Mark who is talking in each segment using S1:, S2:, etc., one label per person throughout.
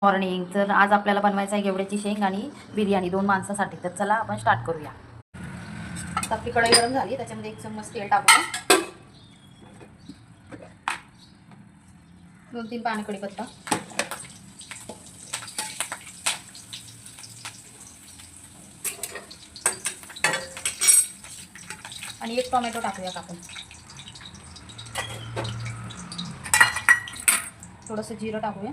S1: Morning. तर आज आपल्याला बनवायचं आहे घेवड्याची शेंग आणि बिर्याणी 2 माणसासाठी. तर चला आपण स्टार्ट करूया. आता आपली कढई गरम झाली, त्याच्यामध्ये 1 चम्मच तेल टाकूया. 2-3 पाने कढीपत्ता, आणि 1 टोमॅटो टाकूया कापून. थोडंसं जिरं टाकूया.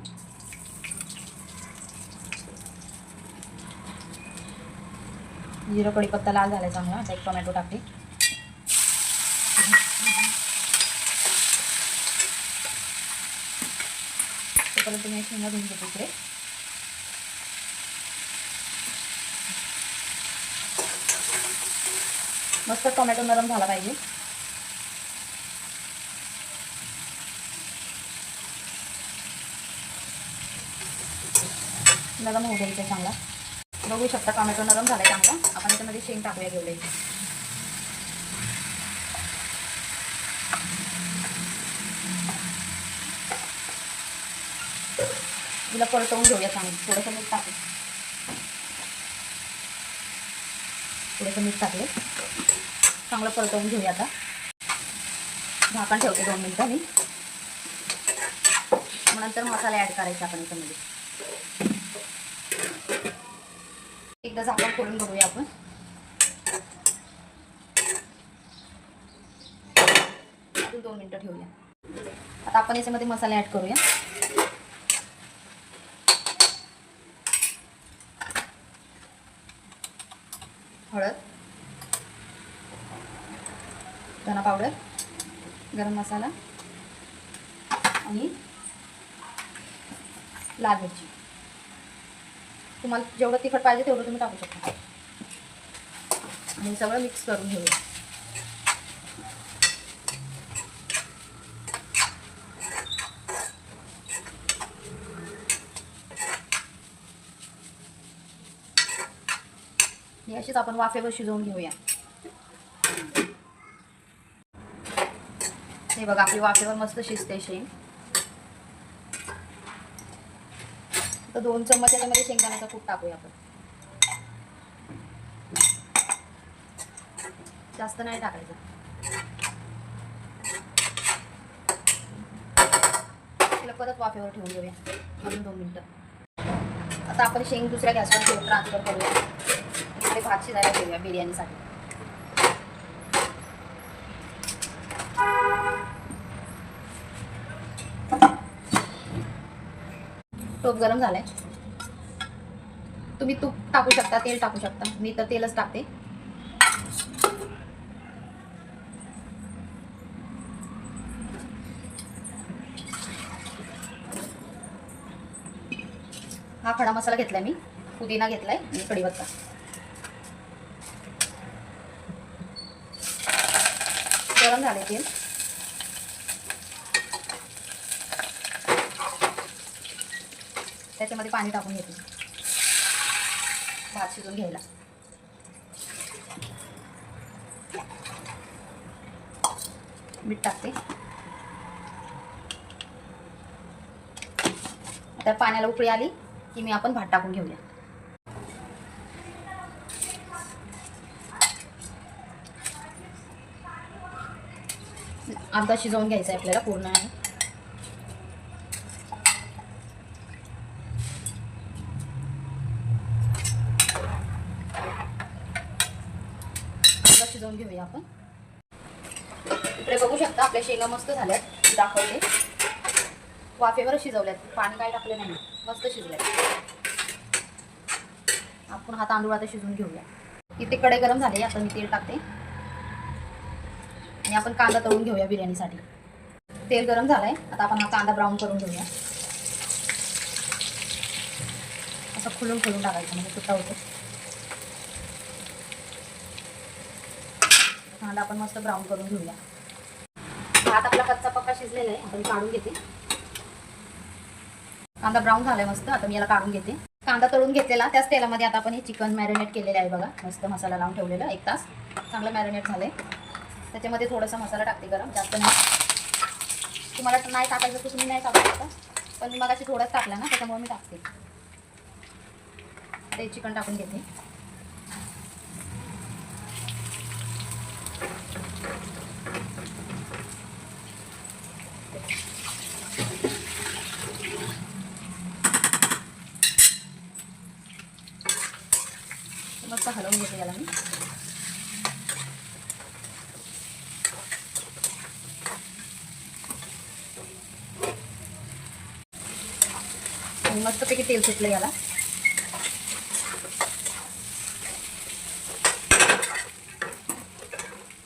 S1: जिरं कढीपत्ता लाल झाला चांगला. आता 1 टोमॅटो टाकते. तोपर्यंत मी शेंगा धुवून घेते इकडे. मस्त टोमॅटो नरम झाला पाहिजे. नरम होऊ द्यायचं चांगला. बघू शकता टोमॅटो नरम झाला चांगला. आपण याच्यामध्ये शेंग टाकूया घेवड्याची. तिला परतवून घेऊया चांगलं. थोडंसं मीठ टाकू. थोडंसं मीठ टाकले. चांगलं परतवून घेऊया. आता झाकण ठेवते 2 मिनिटं मी. मग नंतर मसाला ॲड करायचा आपण याच्यामध्ये. एकदा झाकण खोलून बघूया आपण. अजून 2 मिनिटं ठेवूया. आता आपण याच्यामध्ये मसाले ॲड करूया. हळद, धना पावडर, गरम मसाला आणि लाल मिरची. तुम्हाला जेवढं तिखट पाहिजे तेवढं तुम्ही टाकू शकता. आणि सगळं मिक्स करून घेऊया. हे अशीच आपण वाफेवर शिजवून घेऊया. हे बघा आपली वाफेवर मस्त शिजते शेंग. तर 2 चम्मच याच्यामध्ये शेंगदाण्याचा कूट टाकूया आपण. जास्त नाही टाकायचं. तिला परत वाफेवर ठेवून घेऊया अजून 2 मिनिटं. आता आपण शेंग दुसऱ्या गॅसवर ट्रान्सफर करूया. इकडे भात शिजायला ठेवूया बिर्याणीसाठी. टोप गरम झालाय. तुम्ही तूप टाकू शकता, तेल टाकू शकता. मी तर तेलच टाकते. हा खडा मसाला घेतलाय मी. पुदिना घेतलाय आणि कढीपत्ता. गरम झाले तेल. त्याच्यामध्ये पाणी टाकून घेते भात शिजून घ्यायला. मीठ टाकते. आता पाण्याला उकळी आली की मी आपण भात टाकून घेऊया. अर्धा शिजवून घ्यायचं आहे आपल्याला पूर्ण. शिजवून घेऊया आपण. इकडे बघू शकता आपल्या शेंगा मस्त झाल्यात. दाखवते. वाफेवर शिजवल्यात. पाणी काय टाकलं नाही. मस्त शिजल्यात. आपण हा तांदूळ आता शिजवून घेऊया. इथे कढई गरम झाली. आता मी तेल टाकते आणि आपण कांदा तळून घेऊया बिर्याणीसाठी. तेल गरम झालंय. आता आपण हा कांदा ब्राऊन करून घेऊया. असं खुलून टाकायचं म्हणजे सुट्टा होतो. कांदा आपण मस्त ब्राऊन करून घेऊया. भात आपला कच्चा पक्का शिजलेला आहे. आता मी काढून घेते. कांदा ब्राऊन झालाय मस्त. आता मी याला काढून घेते. कांदा तळून घेतलेला त्याच तेलामध्ये आता आपण हे चिकन मॅरिनेट केलेलं आहे बघा. मस्त मसाला लावून ठेवलेला 1 तास. चांगलं मॅरिनेट झालंय. त्याच्यामध्ये थोडासा मसाला टाकते गरम. जास्त नाही. तुम्हाला नाही टाकायचं तर तुम्ही नाही टाकू शकता. पण मी मगाशी थोडाच टाकला ना, त्याच्यामुळे मी टाकते. ते चिकन टाकून घेते. मस्त हलवून घेते याला मी. मस्तपैकी तेल सुटलं याला.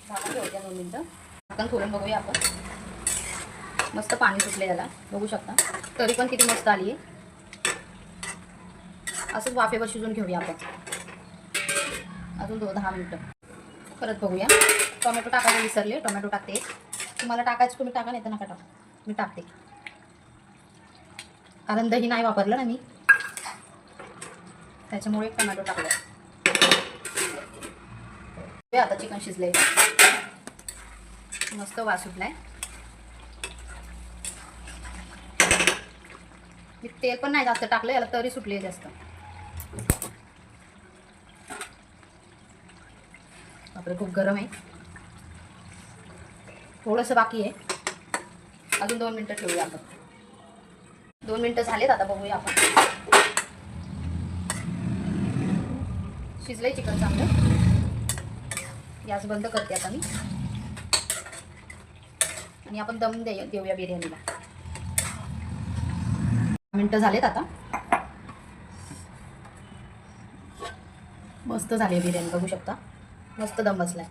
S1: झाकण ठेवूया 2 मिनिटं. झाकण खोलून बघूया आपण. मस्त पाणी सुटलं याला, बघू शकता. तरी पण किती मस्त आली आहे. असंच वाफेवर शिजून घेऊया आपण अजून 10 मिनिटं. परत बघूया. टोमॅटो टाकायला विसरले, टोमॅटो टाकते. तुम्हाला टाकायचं तुम्ही टाका, नाही तर नका टाका. मी टाकते कारण दही नाही वापरलं ना मी, त्याच्यामुळे एक टोमॅटो टाकलं. आता चिकन शिजलंय, मस्त वास सुटलाय. मी तेल पण नाही जास्त टाकलं याला, तरी सुटले जास्त. बापरे खूप गरम आहे. थोडंसं बाकी आहे, अजून 2 मिनिटं ठेवूया आपण. 2 मिनिटं झालेत, आता बघूया आपण. शिजलंय चिकन चांगलं. गॅस बंद करते आता मी, आणि आपण दम देऊया बिर्याणीला. 10 मिनिटं झालेत आता. मस्त झाली बिर्याणी, बघू शकता. मस्त दम बसलाय.